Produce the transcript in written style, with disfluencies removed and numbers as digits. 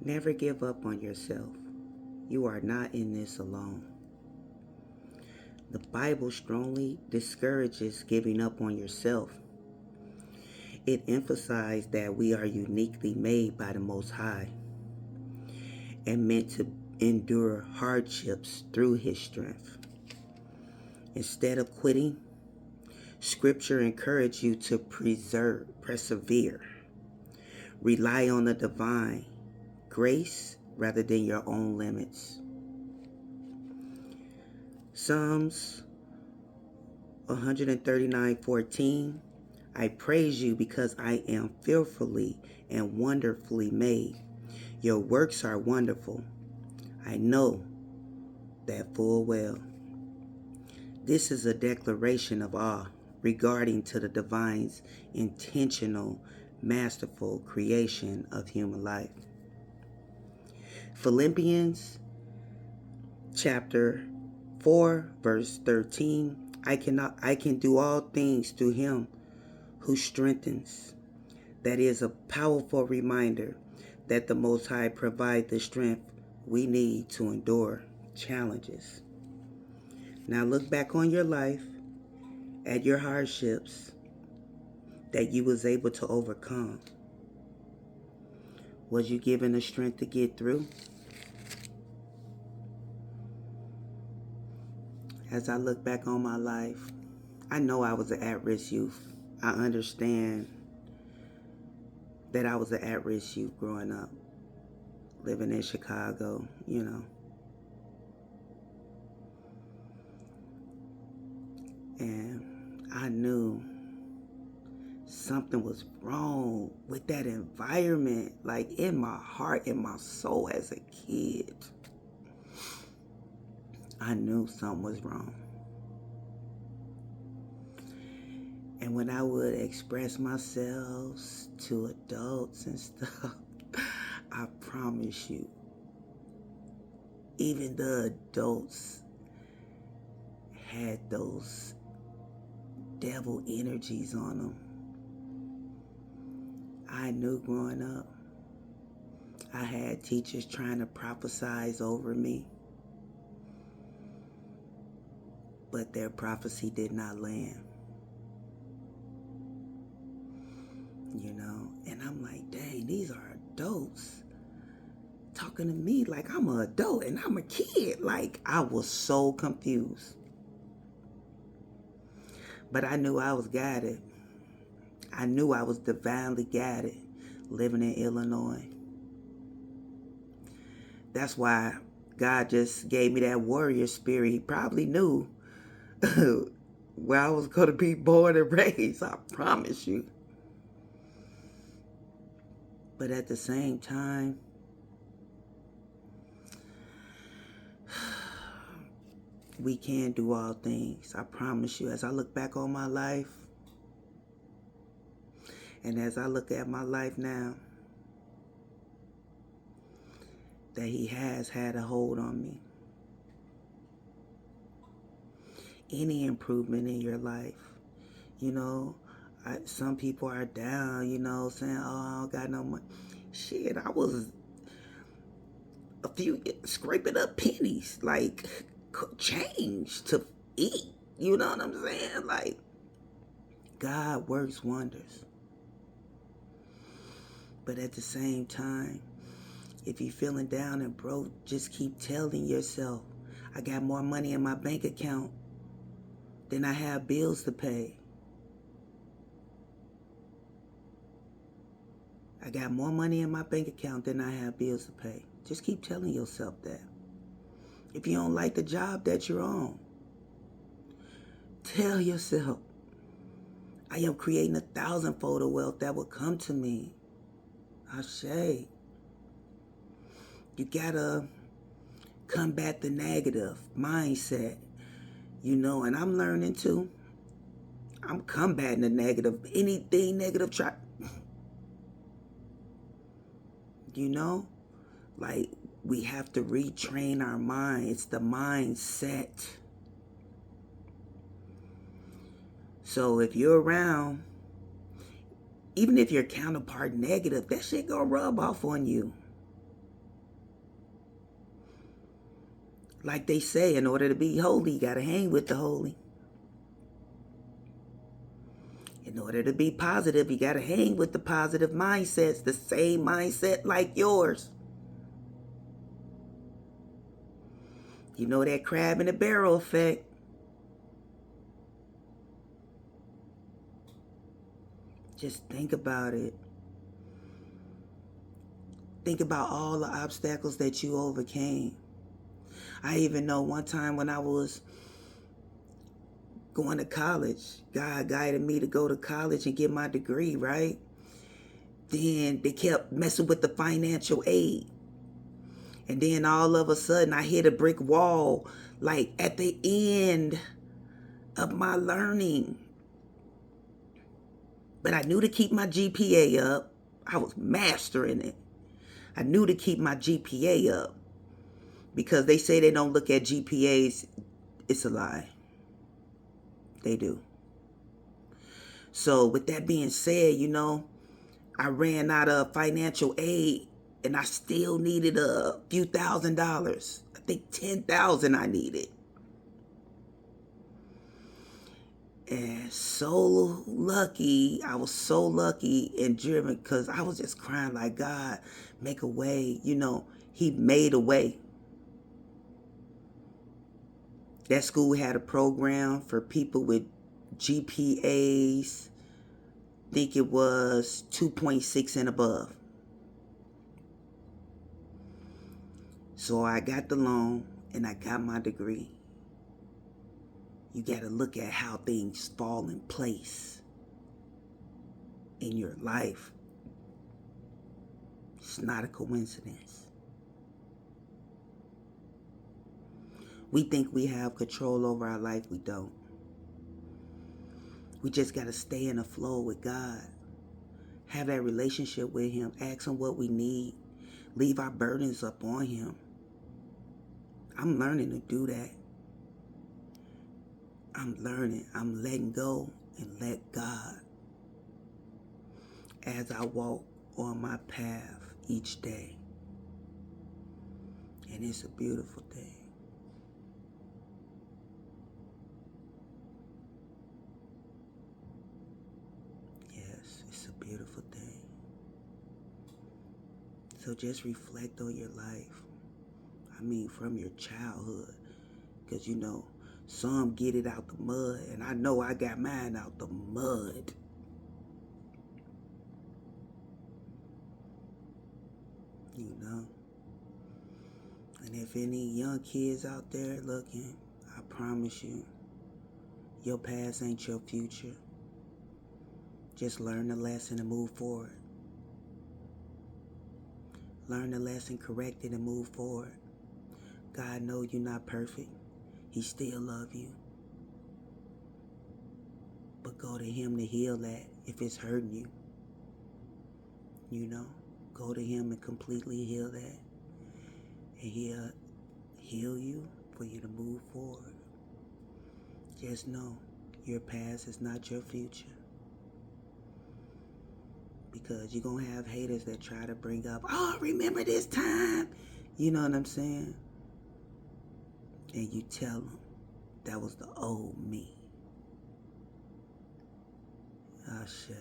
Never give up on yourself. You are not in this alone. The Bible strongly discourages giving up on yourself. It emphasizes that we are uniquely made by the Most High and meant to endure hardships through His strength. Instead of quitting, Scripture encourages you to persevere, rely on the divine grace rather than your own limits. Psalms 139:14, I praise you because I am fearfully and wonderfully made. Your works are wonderful. I know that full well. This is a declaration of awe regarding to the divine's intentional, masterful creation of human life. Philippians chapter 4 verse 13, I can do all things through him who strengthens. That is a powerful reminder that the Most High provides the strength we need to endure challenges. Now look back on your life, at your hardships that you was able to overcome. Was you given the strength to get through? As I look back on my life, I know I was an at-risk youth. I understand that I was an at-risk youth growing up, living in Chicago, And I knew something was wrong with that environment, like in my heart, in my soul as a kid. I knew something was wrong. And when I would express myself to adults and stuff, I promise you, even the adults had those devil energies on them. I knew growing up, I had teachers trying to prophesize over me, but their prophecy did not land. And I'm like, dang, these are adults talking to me like I'm an adult and I'm a kid. Like, I was so confused. But I knew I was guided. I knew I was divinely guided living in Illinois. That's why God just gave me that warrior spirit. He probably knew where I was going to be born and raised, I promise you. But at the same time, we can do all things. I promise you. As I look back on my life, and as I look at my life now, that he has had a hold on me. Any improvement in your life, some people are down, saying, oh, I don't got no money. Shit, I was scraping up pennies, like change to eat. You know what I'm saying? Like, God works wonders. But at the same time, if you're feeling down and broke, just keep telling yourself, I got more money in my bank account than I have bills to pay. I got more money in my bank account than I have bills to pay. Just keep telling yourself that. If you don't like the job that you're on, tell yourself, I am creating 1,000-fold of wealth that will come to me. Ashe. You gotta combat the negative mindset, and I'm learning too. I'm combating the negative. Anything negative, try. Like, we have to retrain our mind. It's the mindset. So if you're around, even if your counterpart negative, that shit gonna rub off on you. Like they say, in order to be holy, you got to hang with the holy. In order to be positive, you got to hang with the positive mindsets, the same mindset like yours. You know that crab in the barrel effect. Just think about it. Think about all the obstacles that you overcame. I even know one time when I was going to college, God guided me to go to college and get my degree, right? Then they kept messing with the financial aid. And then all of a sudden I hit a brick wall, like at the end of my learning. But I knew to keep my GPA up. I was mastering it. I knew to keep my GPA up. Because they say they don't look at GPAs. It's a lie. They do. So with that being said, I ran out of financial aid and I still needed a few $1,000s. I think 10,000 I needed. And I was so lucky and driven because I was just crying like, God, make a way. He made a way. That school had a program for people with GPAs, I think it was 2.6 and above. So I got the loan and I got my degree. You got to look at how things fall in place in your life. It's not a coincidence. We think we have control over our life. We don't. We just got to stay in the flow with God. Have that relationship with Him. Ask Him what we need. Leave our burdens up on Him. I'm learning to do that. I'm learning. I'm letting go and let God as I walk on my path each day. And it's a beautiful thing. Yes, it's a beautiful thing. So just reflect on your life. From your childhood. Because some get it out the mud. And I know I got mine out the mud. And if any young kids out there looking, I promise you, your past ain't your future. Just learn the lesson and move forward. Learn the lesson, correct it, and move forward. God knows you're not perfect. He still loves you. But go to Him to heal that if it's hurting you. Go to Him and completely heal that. And He'll heal you for you to move forward. Just know your past is not your future. Because you're going to have haters that try to bring up, oh, remember this time. You know what I'm saying? And you tell them that was the old me. Ashe.